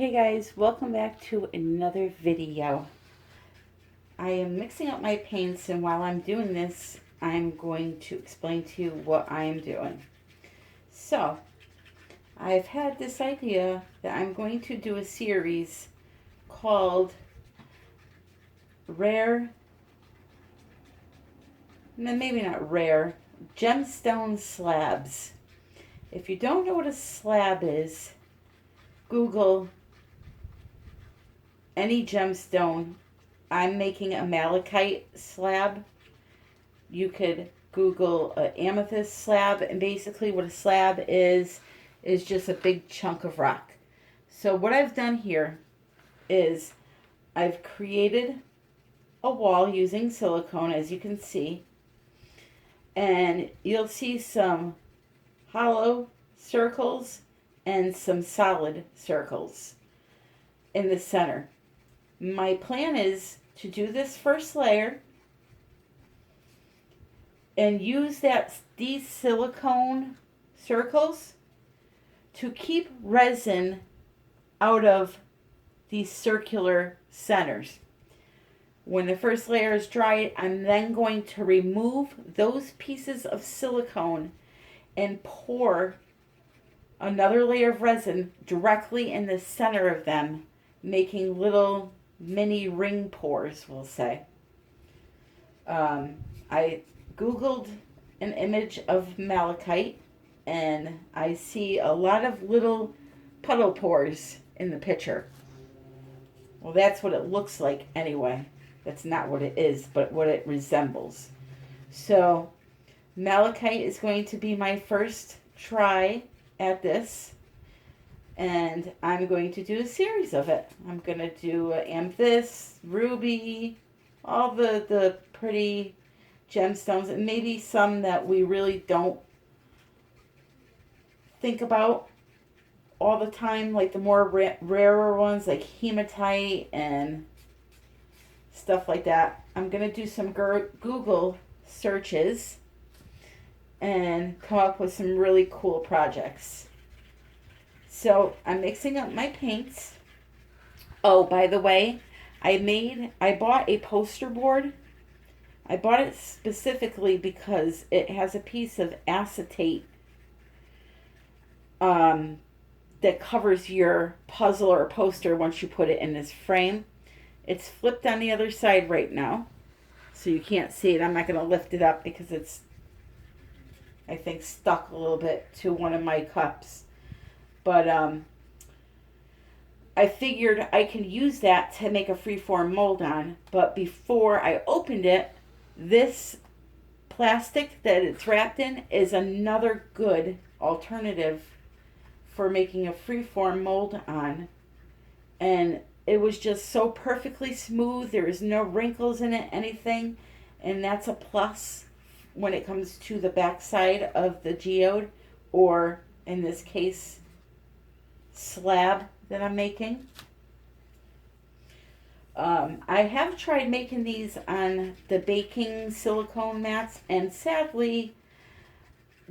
Hey guys, welcome back to another video. I am mixing up my paints, and while I'm doing this, I'm going to explain to you what I am doing. So, I've had this idea that I'm going to do a series called Rare, maybe not rare, Gemstone Slabs. If you don't know what a slab is, Google any gemstone. I'm making a malachite slab. You could Google an amethyst slab, and basically what a slab is just a big chunk of rock. So what I've done here is I've created a wall using silicone, as you can see, and you'll see some hollow circles and some solid circles in the center. My plan is to do this first layer and use these silicone circles to keep resin out of these circular centers. When the first layer is dry, I'm then going to remove those pieces of silicone and pour another layer of resin directly in the center of them, making little mini ring pores, we'll say. I Googled an image of malachite, and I see a lot of little puddle pores in the picture. Well, that's what it looks like anyway. That's not what it is, but what it resembles. So, malachite is going to be my first try at this, and I'm going to do a series of it. I'm going to do amethyst, ruby, all the pretty gemstones, and maybe some that we really don't think about all the time, like the more rarer ones like hematite and stuff like that. I'm going to do some Google searches and come up with some really cool projects. So I'm mixing up my paints. Oh, by the way, I bought a poster board. I bought it specifically because it has a piece of acetate that covers your puzzle or poster once you put it in this frame. It's flipped on the other side right now, so you can't see it. I'm not going to lift it up because it's, I think, stuck a little bit to one of my cups. But I figured I can use that to make a freeform mold on. But before I opened it, this plastic that it's wrapped in is another good alternative for making a freeform mold on. And it was just so perfectly smooth. There was no wrinkles in it, anything. And that's a plus when it comes to the back side of the geode, or in this case, slab that I'm making. I have tried making these on the baking silicone mats, and sadly,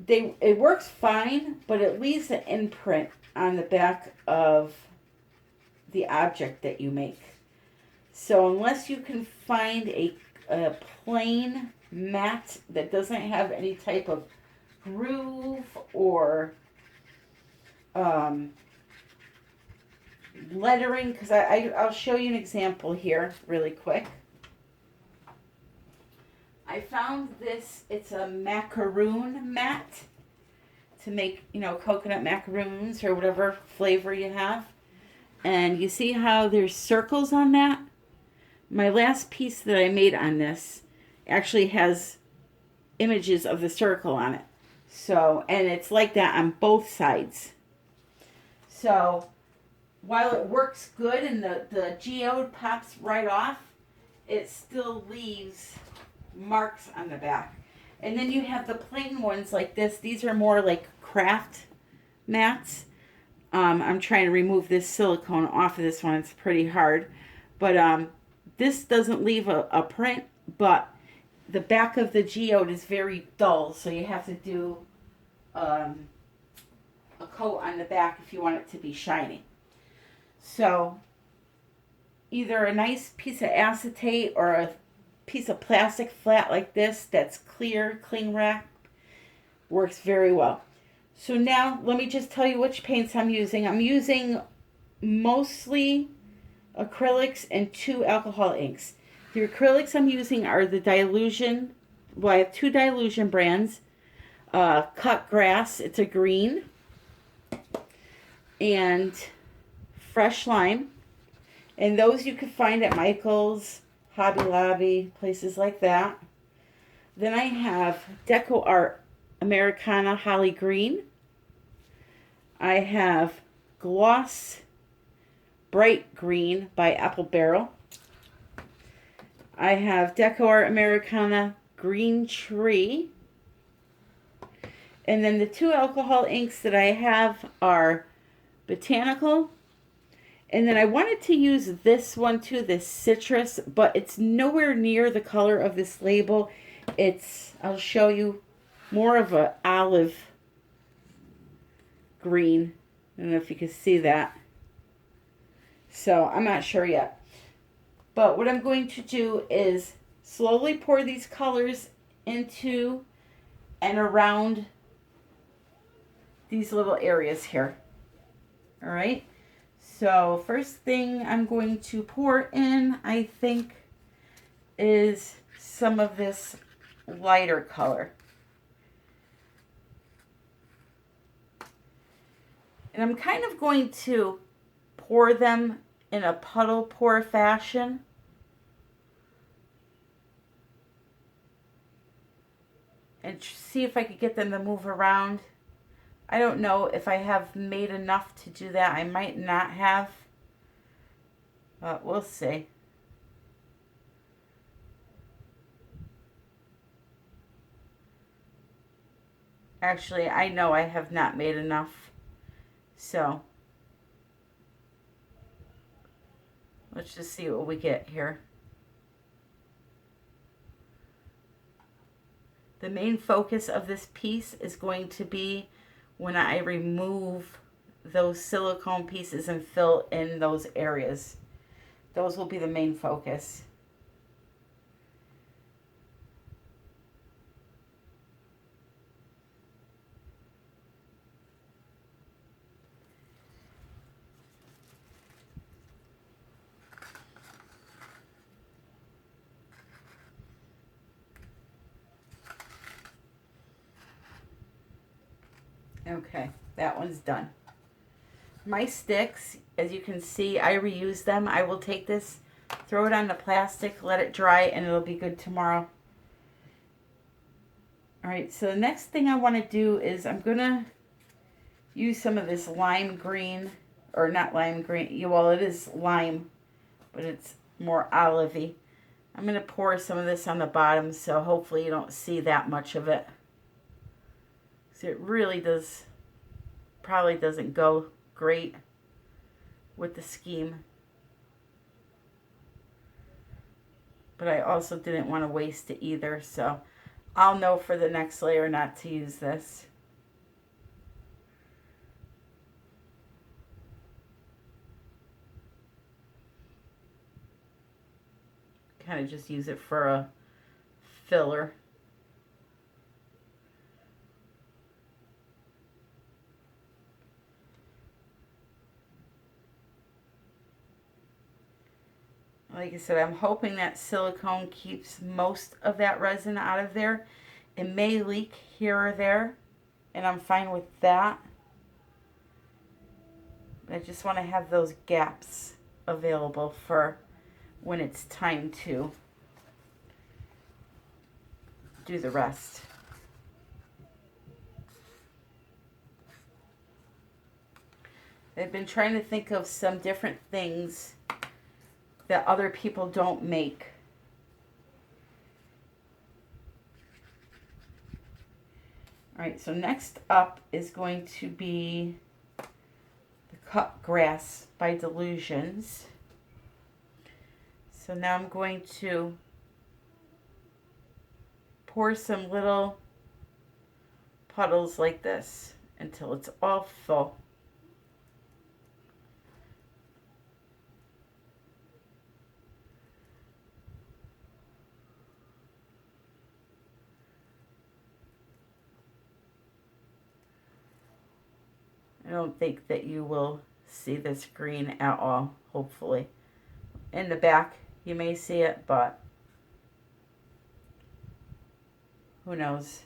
it works fine, but it leaves an imprint on the back of the object that you make. So unless you can find a plain mat that doesn't have any type of groove or lettering, because I'll show you an example here really quick. I found this. It's a macaroon mat to make, coconut macaroons or whatever flavor you have. And you see how there's circles on that? My last piece that I made on this actually has images of the circle on it. So, and it's like that on both sides. So, while it works good and the geode pops right off, it still leaves marks on the back. And then you have the plain ones like this. These are more like craft mats. I'm trying to remove this silicone off of this one. It's pretty hard. But this doesn't leave a print, but the back of the geode is very dull, so you have to do a coat on the back if you want it to be shiny. So either a nice piece of acetate or a piece of plastic flat like this that's clear, cling wrap, works very well. So now let me just tell you which paints I'm using. I'm using mostly acrylics and 2 alcohol inks. The acrylics I'm using are the Dylusion. Well, I have 2 Dylusion brands. Cut Grass, it's a green, and Fresh Lime. And those you can find at Michael's, Hobby Lobby, places like that. Then I have Deco Art Americana Holly Green. I have Gloss Bright Green by Apple Barrel. I have Deco Art Americana Green Tree. And then the 2 alcohol inks that I have are Botanical. And then I wanted to use this one too, this Citrus, but it's nowhere near the color of this label. It's, I'll show you, more of a olive green. I don't know if you can see that. So I'm not sure yet. But what I'm going to do is slowly pour these colors into and around these little areas here. All right. So first thing I'm going to pour in, I think, is some of this lighter color. And I'm kind of going to pour them in a puddle pour fashion. And see if I could get them to move around. I don't know if I have made enough to do that. I might not have. But we'll see. Actually, I know I have not made enough. So, let's just see what we get here. The main focus of this piece is going to be when I remove those silicone pieces and fill in those areas. Those will be the main focus. Okay, that one's done. My sticks, as you can see, I reuse them. I will take this, throw it on the plastic, let it dry, and it'll be good tomorrow. All right, so the next thing I want to do is I'm going to use some of this lime green, or not lime green, well, it is lime, but it's more olivey. I'm going to pour some of this on the bottom, so hopefully you don't see that much of it. So it really does, probably doesn't go great with the scheme. But I also didn't want to waste it either, so I'll know for the next layer not to use this. Kind of just use it for a filler. Like I said, I'm hoping that silicone keeps most of that resin out of there. It may leak here or there, and I'm fine with that. But I just want to have those gaps available for when it's time to do the rest. I've been trying to think of some different things that other people don't make. All right, so next up is going to be the Cut Grass by Dylusions. So now I'm going to pour some little puddles like this until it's all full. I don't think that you will see this green at all, hopefully. In the back, you may see it, but who knows?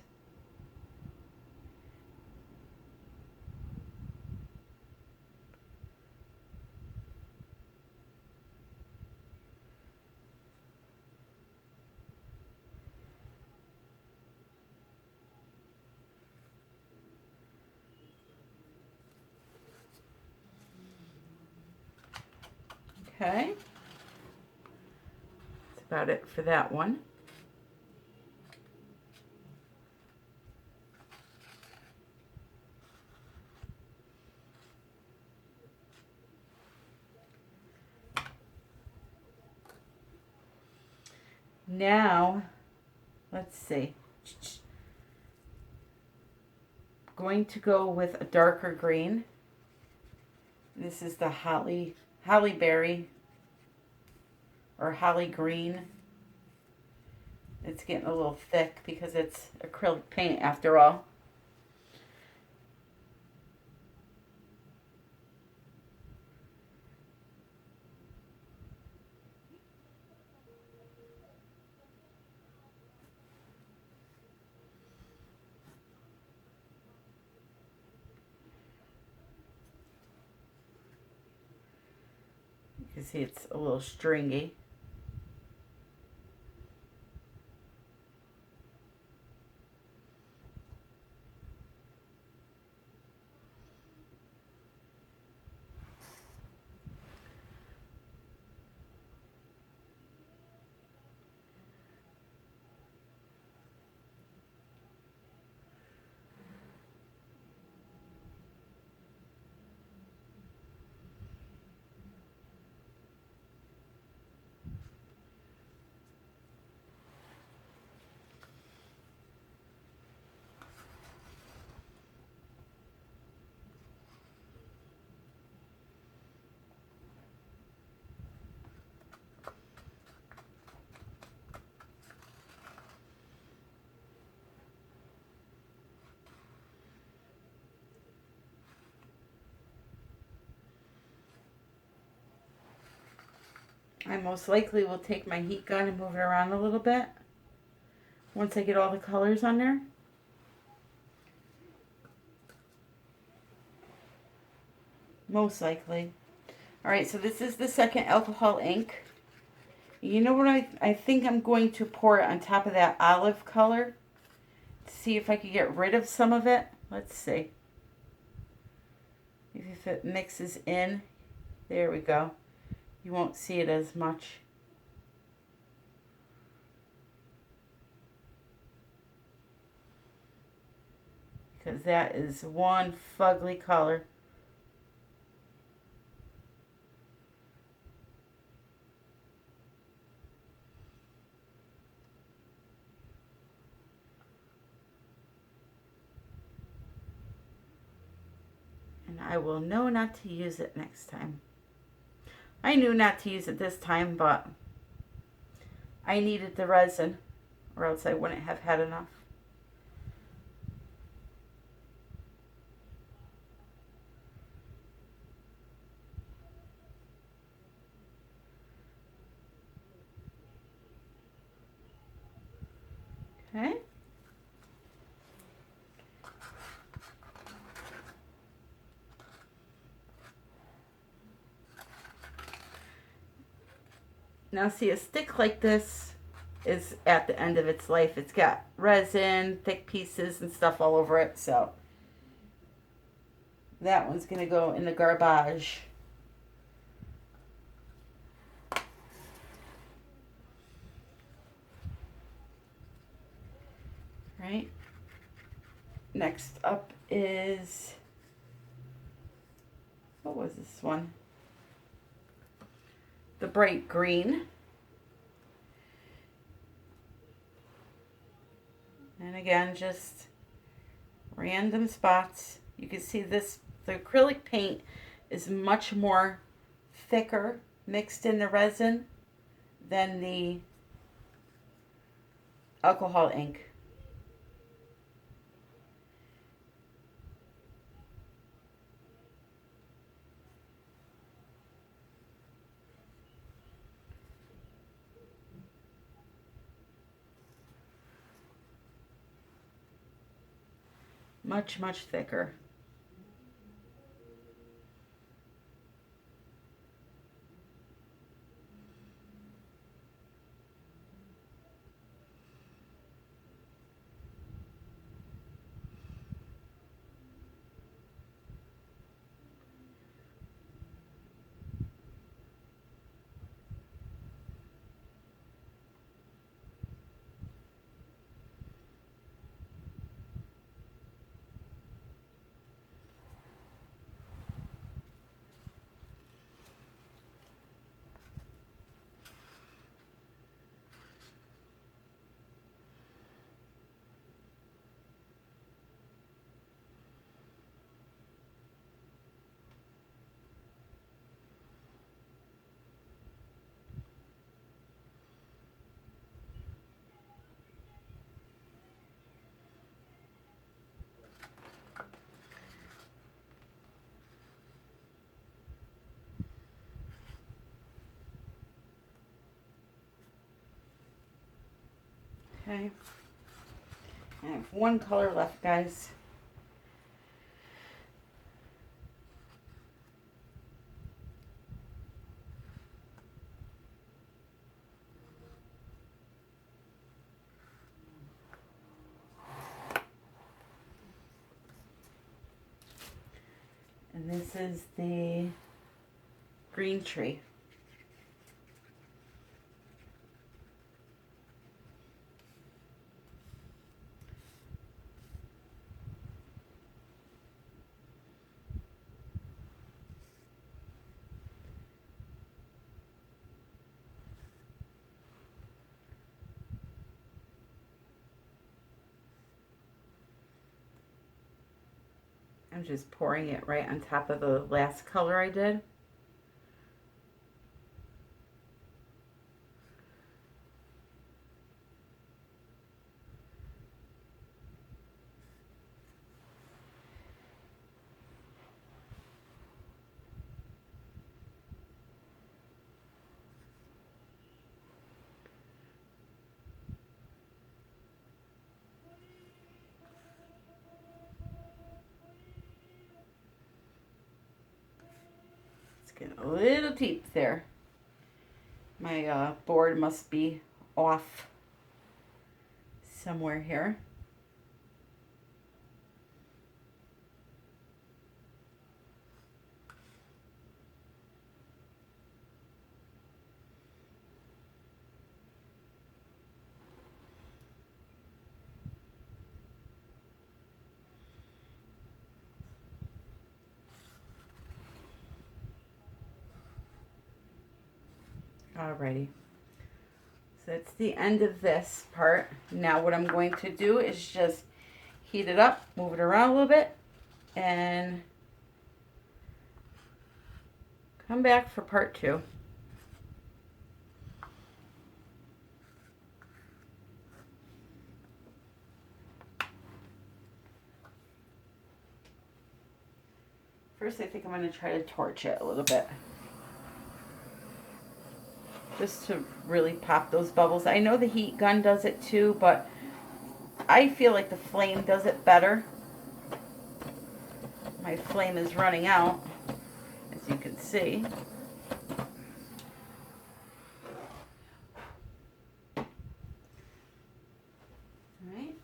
Okay. That's about it for that one. Now, let's see. Going to go with a darker green. This is the holly berry or holly green. It's getting a little thick because it's acrylic paint after all. You can see it's a little stringy. I most likely will take my heat gun and move it around a little bit once I get all the colors on there. Most likely. Alright, so this is the second alcohol ink. You know what I think I'm going to pour it on top of that olive color to see if I can get rid of some of it. Let's see. If it mixes in. There we go. You won't see it as much. Because that is one fugly color. And I will know not to use it next time. I knew not to use it this time, but I needed the resin or else I wouldn't have had enough. Okay. Now see, a stick like this is at the end of its life. It's got resin, thick pieces and stuff all over it, so that one's going to go in the garbage. Right? Next up is, what was this one? The bright green. And again, just random spots. You can see this, the acrylic paint is much more thicker mixed in the resin than the alcohol ink. Much, much thicker. Okay. I have one color left, guys. And this is the green tree. I'm just pouring it right on top of the last color I did. Getting a little deep there. My board must be off somewhere here. Alrighty. So that's the end of this part. Now what I'm going to do is just heat it up, move it around a little bit, and come back for part 2. First, I think I'm going to try to torch it a little bit, just to really pop those bubbles. I know the heat gun does it too, but I feel like the flame does it better. My flame is running out, as you can see. Alright.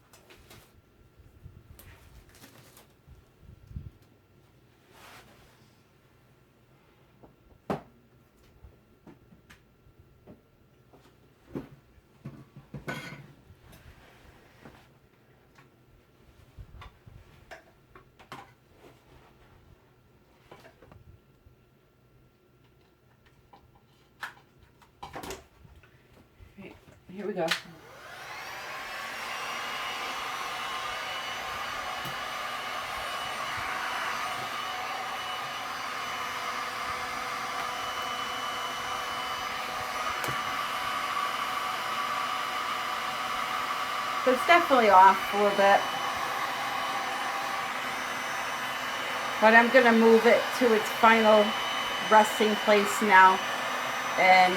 Here we go. So it's definitely off a little bit. But I'm going to move it to its final resting place now. And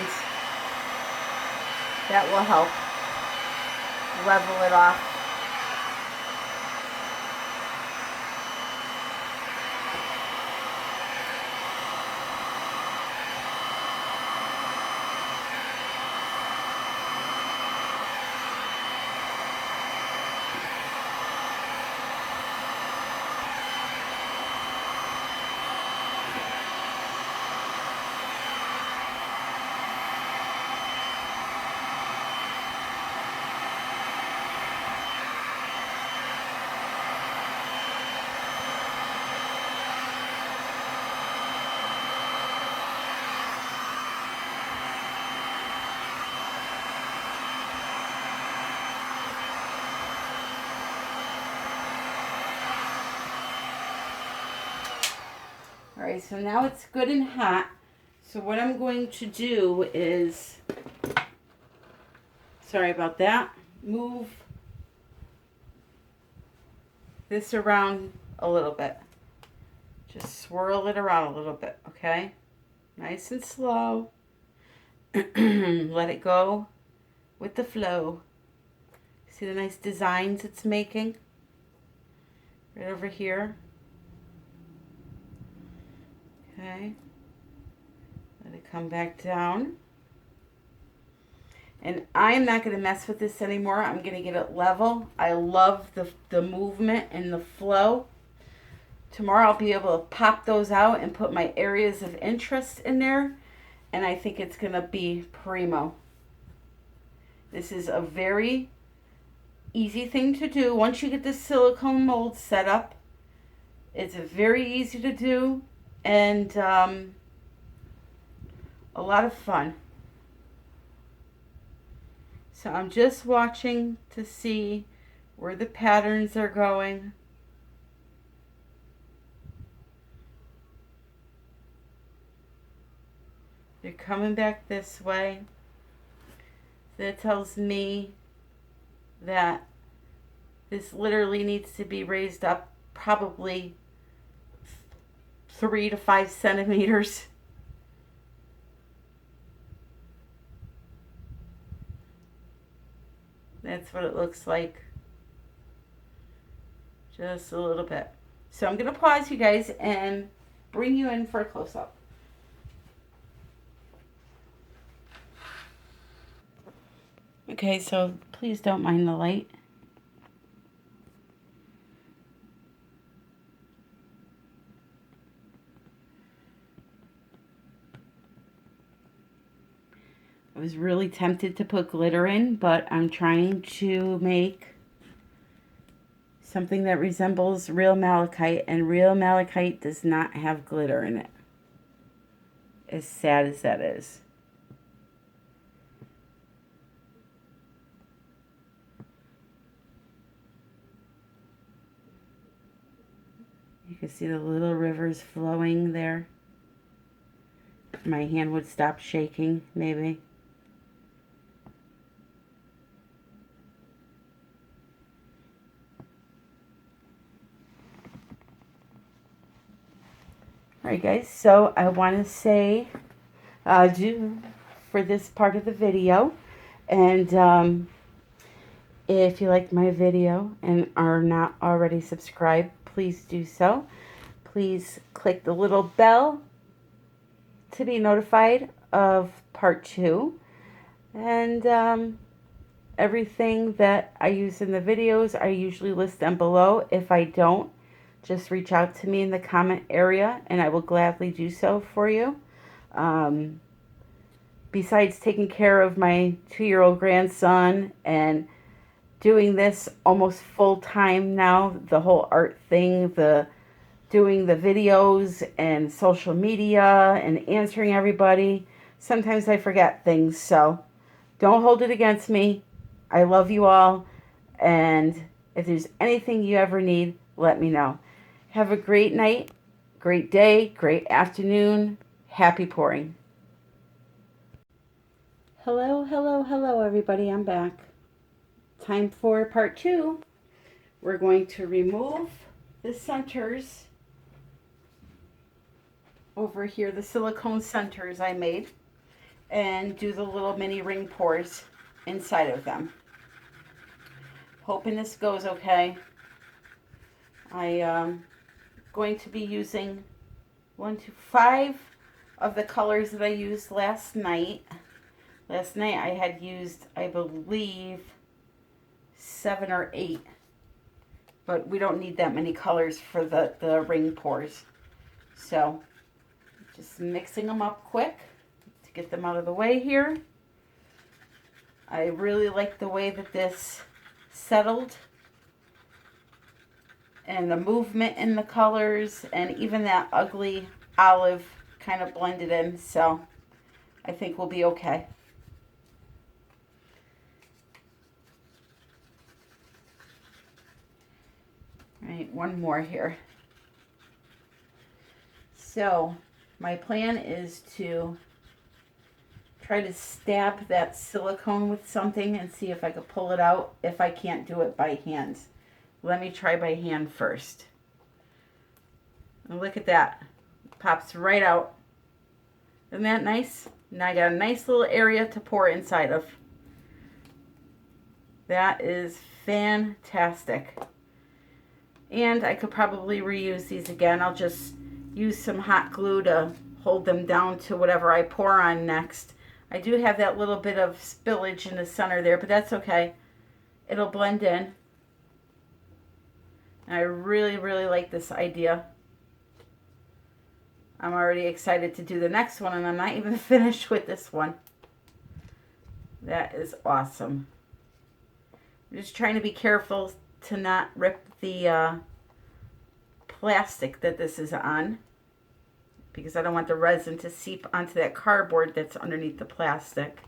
that will help level it off. All right, so now it's good and hot. So what I'm going to do is, sorry about that, move this around a little bit. Just swirl it around a little bit, okay? Nice and slow. Let it go with the flow. See the nice designs it's making? Right over here. Okay. Let it come back down. And I'm not going to mess with this anymore. I'm going to get it level. I love the movement and the flow. Tomorrow I'll be able to pop those out and put my areas of interest in there. And I think it's going to be primo. This is a very easy thing to do. Once you get the silicone mold set up, it's very easy to do and a lot of fun. So I'm just watching to see where the patterns are going. They're coming back this way. That tells me that this literally needs to be raised up probably 3 to 5 centimeters. That's what it looks like. Just a little bit. So I'm going to pause you guys and bring you in for a close-up. Okay, so please don't mind the light. I was really tempted to put glitter in, but I'm trying to make something that resembles real malachite, and real malachite does not have glitter in it. As sad as that is. You can see the little rivers flowing there. My hand would stop shaking, maybe. Alright guys, so I want to say adieu for this part of the video. And if you like my video and are not already subscribed, please do so. Please click the little bell to be notified of part 2. And everything that I use in the videos, I usually list them below. If I don't, just reach out to me in the comment area and I will gladly do so for you. Besides taking care of my 2-year-old grandson and doing this almost full time now, the whole art thing, doing the videos and social media and answering everybody, sometimes I forget things, so don't hold it against me. I love you all, and if there's anything you ever need, let me know. Have a great night, great day, great afternoon. Happy pouring. Hello, hello, hello, everybody. I'm back. Time for part 2. We're going to remove the centers over here, the silicone centers I made, and do the little mini ring pours inside of them. Hoping this goes okay. I'm going to be using 5 of the colors that I used last night. Last night I had used, I believe, 7 or 8. But we don't need that many colors for the ring pours. So, just mixing them up quick to get them out of the way here. I really like the way that this settled. And the movement in the colors. And even that ugly olive kind of blended in. So, I think we'll be okay. All right, one more here. So my plan is to try to stab that silicone with something and see if I could pull it out if I can't do it by hand. Let me try by hand first. And look at that. Pops right out. Isn't that nice? Now I got a nice little area to pour inside of. That is fantastic. And I could probably reuse these again. I'll just use some hot glue to hold them down to whatever I pour on next. I do have that little bit of spillage in the center there, but that's okay. It'll blend in. I really, really like this idea. I'm already excited to do the next one, and I'm not even finished with this one. That is awesome. I'm just trying to be careful to not rip the plastic that this is on, because I don't want the resin to seep onto that cardboard that's underneath the plastic.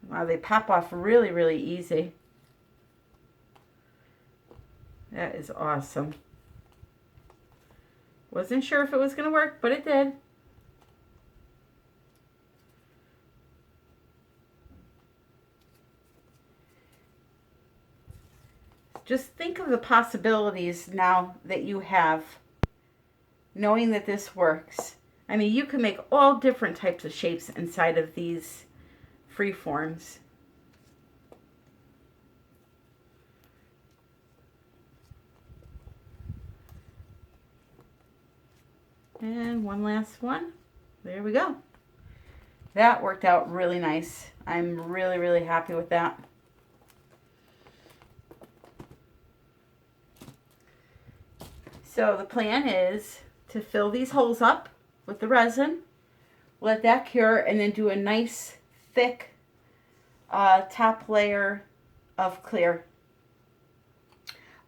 Wow, they pop off really, really easy. That is awesome. Wasn't sure if it was going to work, but it did. Just think of the possibilities now that you have, knowing that this works. I mean, you can make all different types of shapes inside of these free forms. And one last one. There we go. That worked out really nice. I'm really, really happy with that. So the plan is to fill these holes up with the resin, let that cure, and then do a nice thick top layer of clear.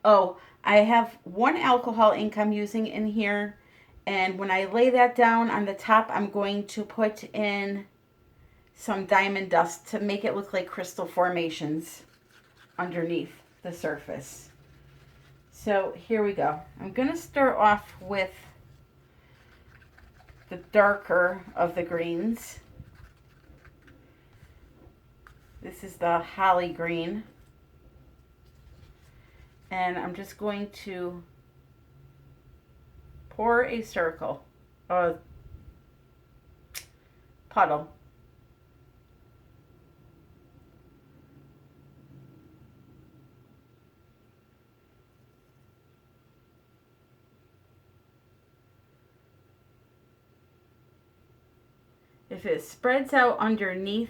Oh, I have one alcohol ink I'm using in here, and when I lay that down on the top, I'm going to put in some diamond dust to make it look like crystal formations underneath the surface. So here we go. I'm going to start off with the darker of the greens. This is the holly green. And I'm just going to pour a circle, a puddle. If it spreads out underneath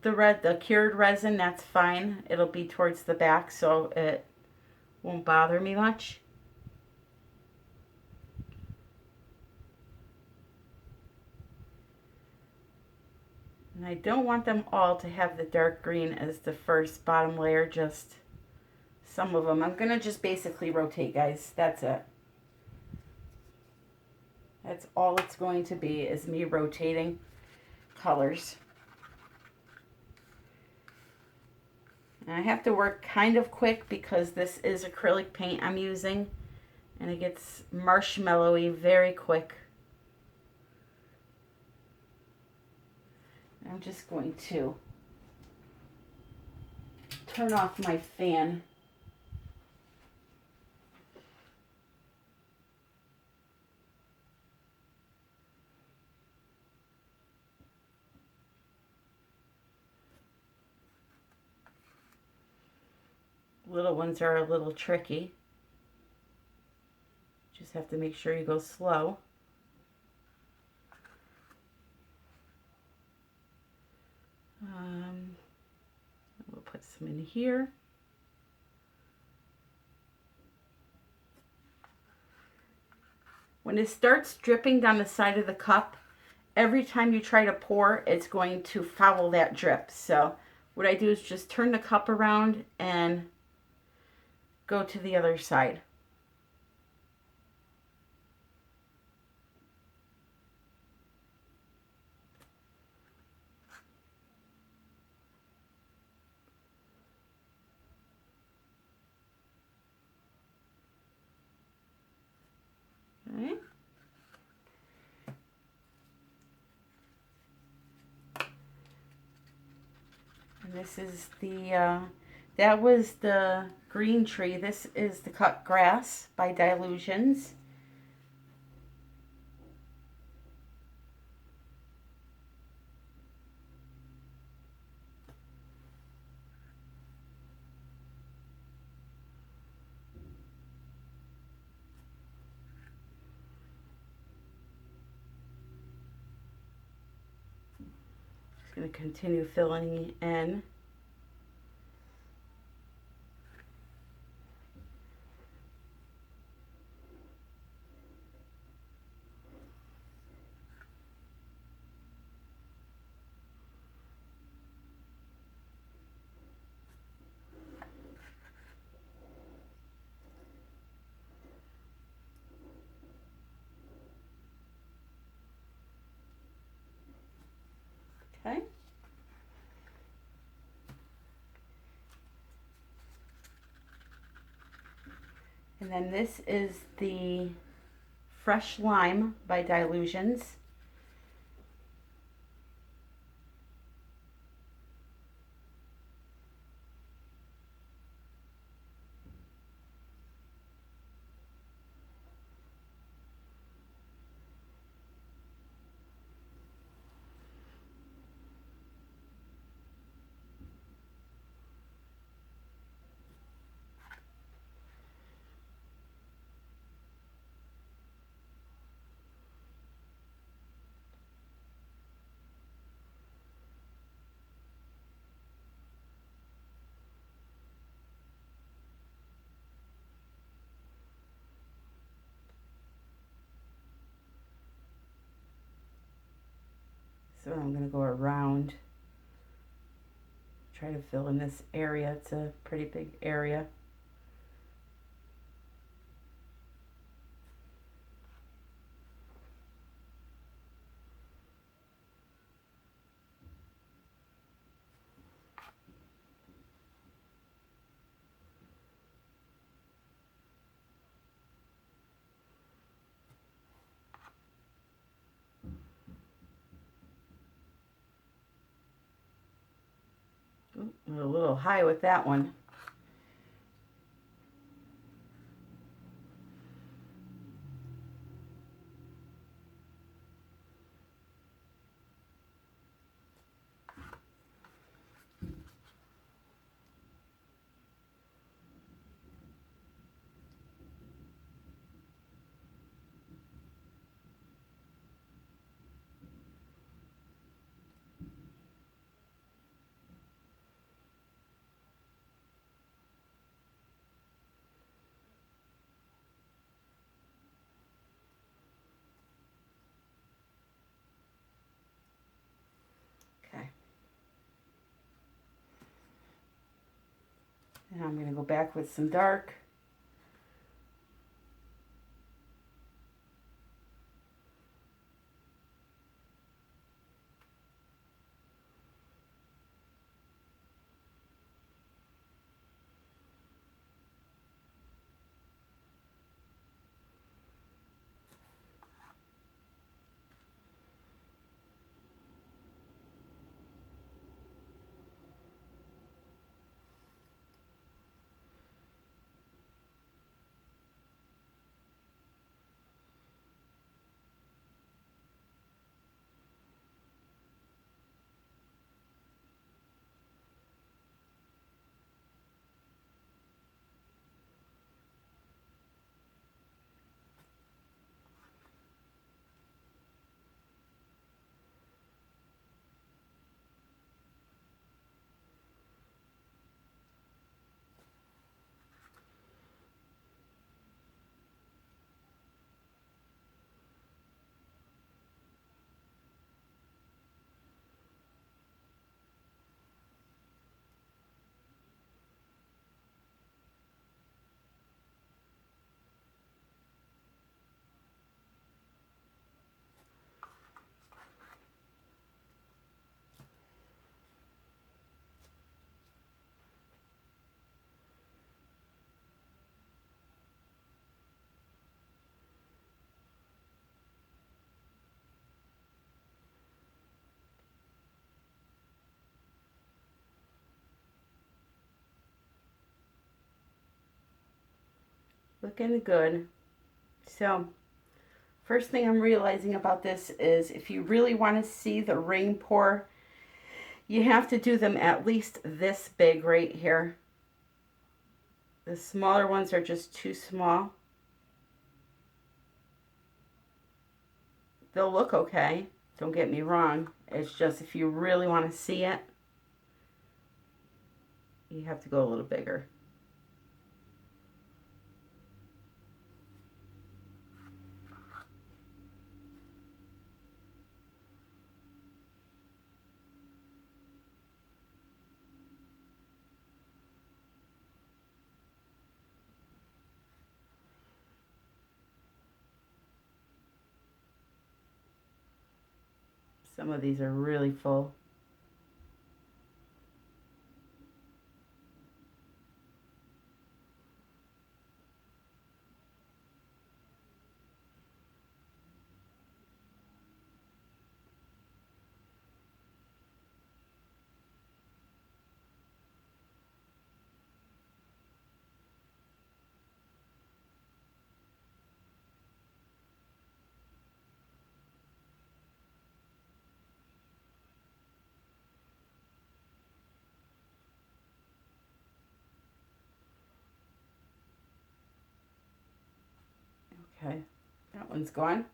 the cured resin, that's fine. It'll be towards the back, so it won't bother me much. And I don't want them all to have the dark green as the first bottom layer, just some of them. I'm going to just basically rotate, guys. That's it. That's all it's going to be, is me rotating colors. And I have to work kind of quick because this is acrylic paint I'm using, and it gets marshmallowy very quick. I'm just going to turn off my fan. Little ones are a little tricky. Just have to make sure you go slow. We'll put some in here. When it starts dripping down the side of the cup, every time you try to pour, it's going to foul that drip. So what I do is just turn the cup around and go to the other side. And this is the, that was the green tree. This is the cut grass by Dylusions. Just going to continue filling in. Okay. And then this is the Fresh Lime by Dylusions. So I'm going to go around, try to fill in this area. It's a pretty big area. Ooh, a little high with that one. Okay. Now I'm going to go back with some dark. looking good. So first thing I'm realizing about this is if you really want to see the rain pour, you have to do them at least this big right here. The smaller ones are just too small. They'll look okay, don't get me wrong. It's just if you really want to see it, you have to go a little bigger. Some of these are really full. Okay, that one's gone.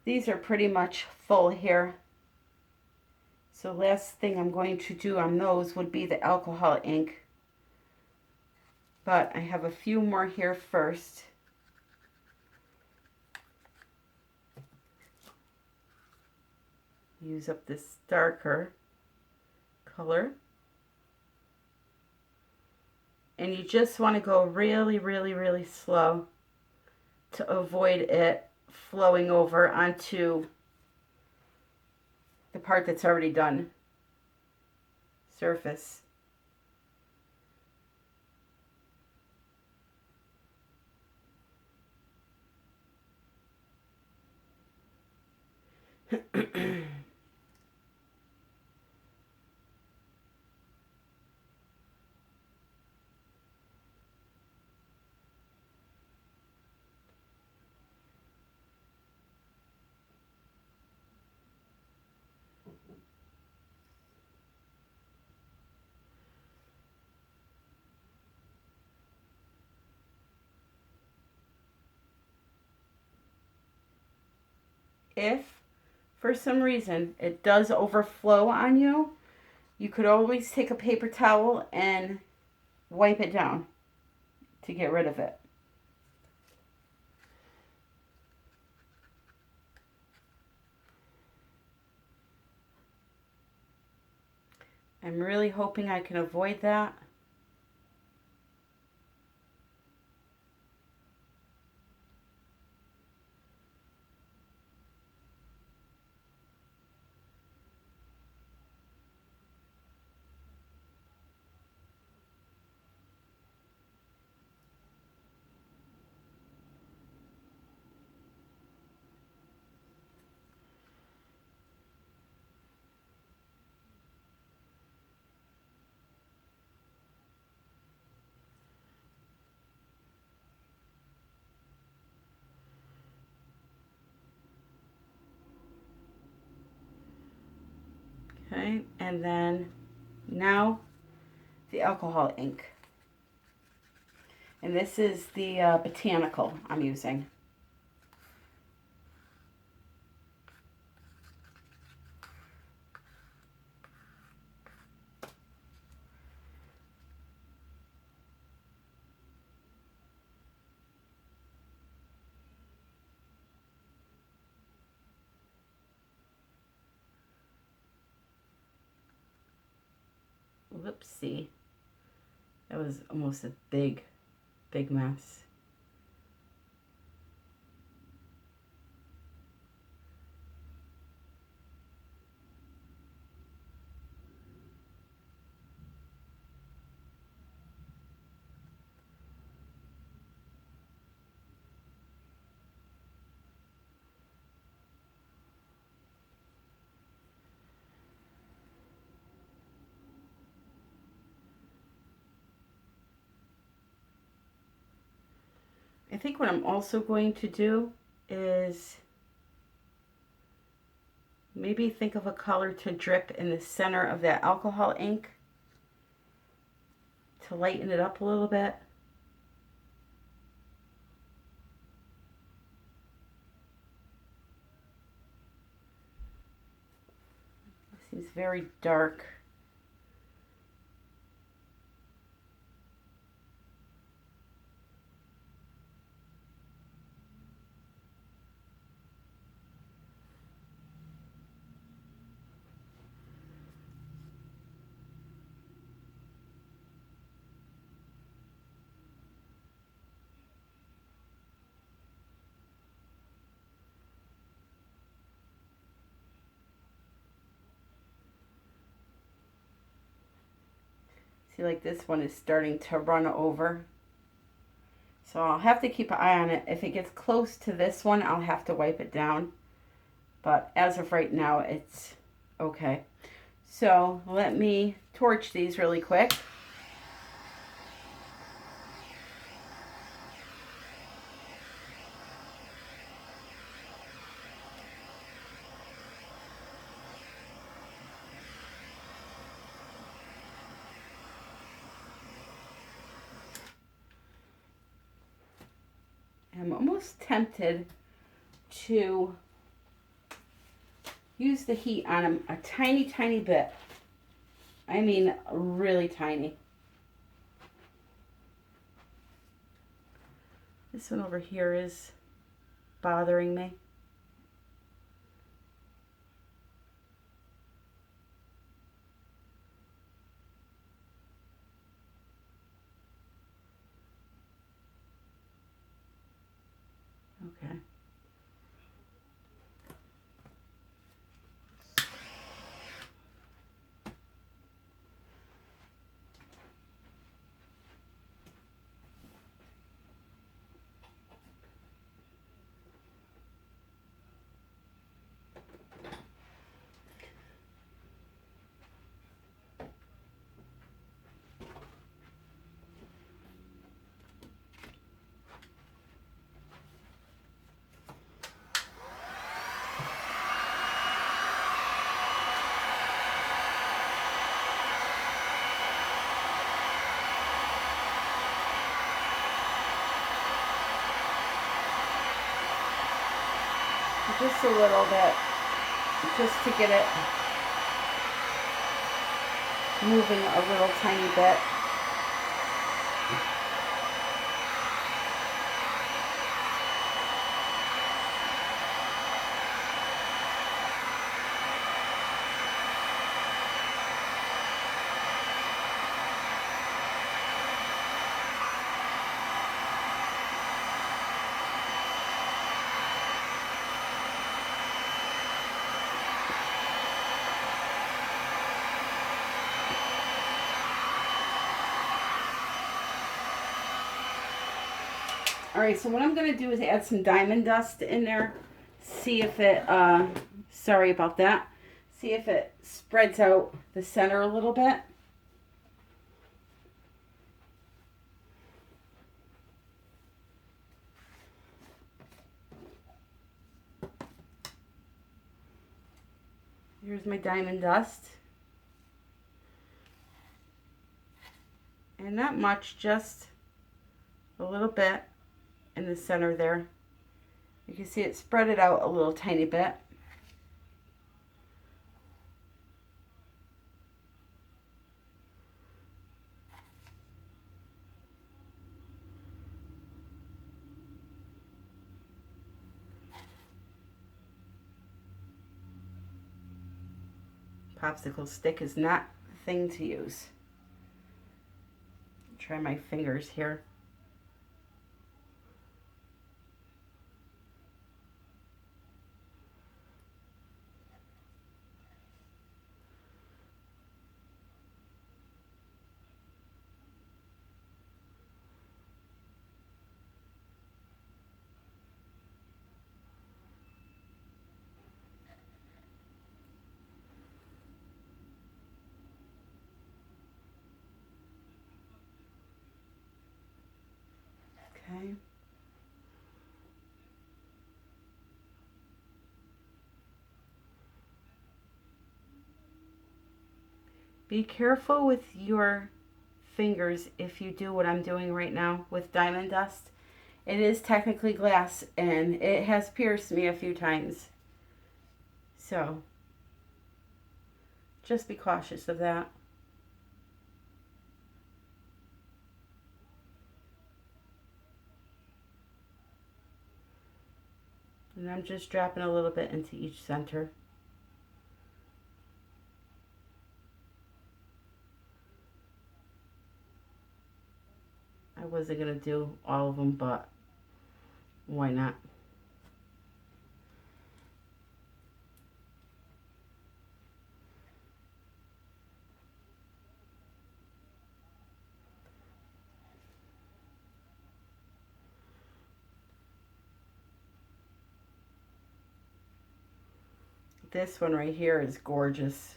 These are pretty much full here. So last thing I'm going to do on those would be the alcohol ink. But I have a few more here first. Use up this darker color. And you just want to go really, really, really slow to avoid it flowing over onto the part that's already done. Surface. If for some reason it does overflow on you, you could always take a paper towel and wipe it down to get rid of it. I'm really hoping I can avoid that. Okay, and then now the alcohol ink. And this is the Botanical I'm using. Whoopsie. That was almost a big mess. I think what I'm also going to do is maybe think of a color to drip in the center of that alcohol ink to lighten it up a little bit. It seems very dark. See, like this one is starting to run over. So I'll have to keep an eye on it. If it gets close to this one, I'll have to wipe it down. But as of right now, it's okay. So let me torch these really quick. I'm almost tempted to use the heat on them a tiny, tiny bit. I mean, really tiny. This one over here is bothering me. Okay. Just a little bit, just to get it moving a little tiny bit. All right, so what I'm going to do is add some diamond dust in there. See if it, sorry about that. See if it spreads out the center a little bit. Here's my diamond dust. And not much, just a little bit in the center there. You can see it spread it out a little tiny bit. Popsicle stick is not the thing to use. Try my fingers here. Be careful with your fingers if you do what I'm doing right now with diamond dust. It is technically glass and it has pierced me a few times. So just be cautious of that. And I'm just dropping a little bit into each center. I wasn't going to do all of them, but why not? This one right here is gorgeous.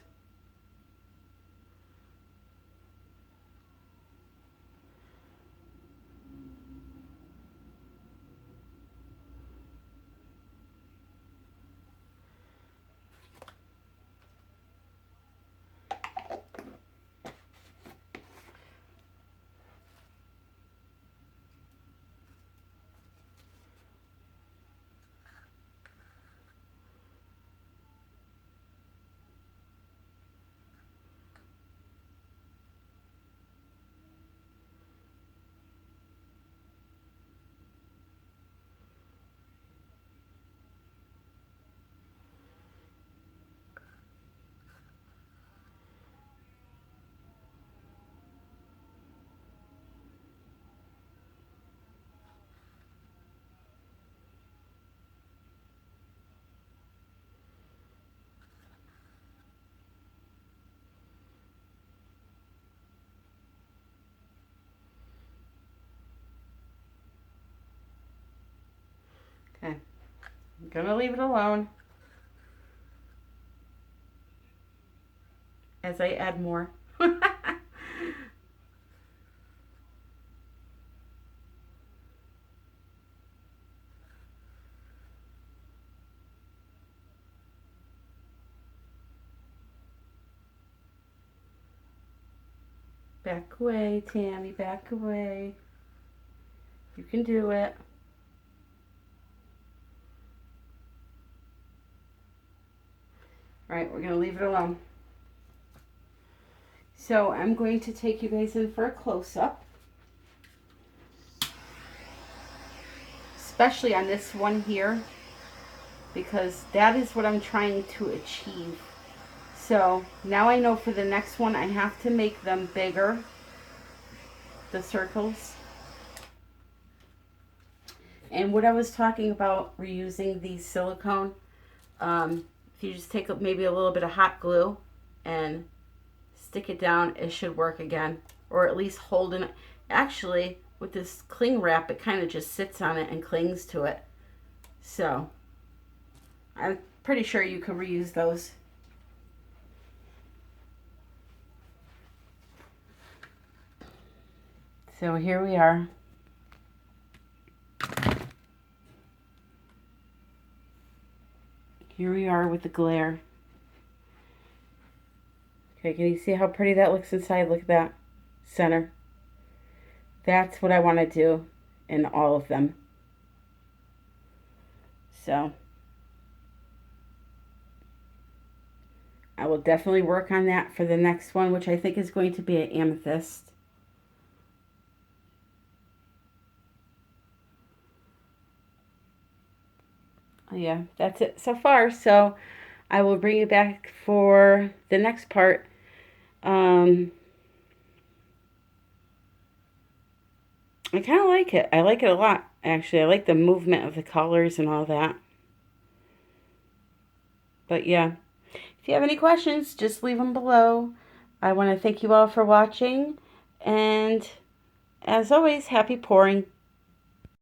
Okay, I'm gonna leave it alone as I add more. Back away, Tammy, back away. You can do it. All right, we're gonna leave it alone. So I'm going to take you guys in for a close-up. Especially on this one here, because that is what I'm trying to achieve. So now I know for the next one I have to make them bigger, the circles. And what I was talking about reusing the silicone, if you just take maybe a little bit of hot glue and stick it down, it should work again. Or at least hold it. Actually, with this cling wrap, it kind of just sits on it and clings to it. So I'm pretty sure you could reuse those. So here we are. Here we are with the glare. Okay, can you see how pretty that looks inside? Look at that center. That's what I want to do in all of them. So I will definitely work on that for the next one, which I think is going to be an amethyst. Yeah, that's it so far. So I will bring you back for the next part. I kind of like it. I like it a lot, actually. I like the movement of the colors and all that. But yeah, if you have any questions, just leave them below. I want to thank you all for watching. And as always, happy pouring.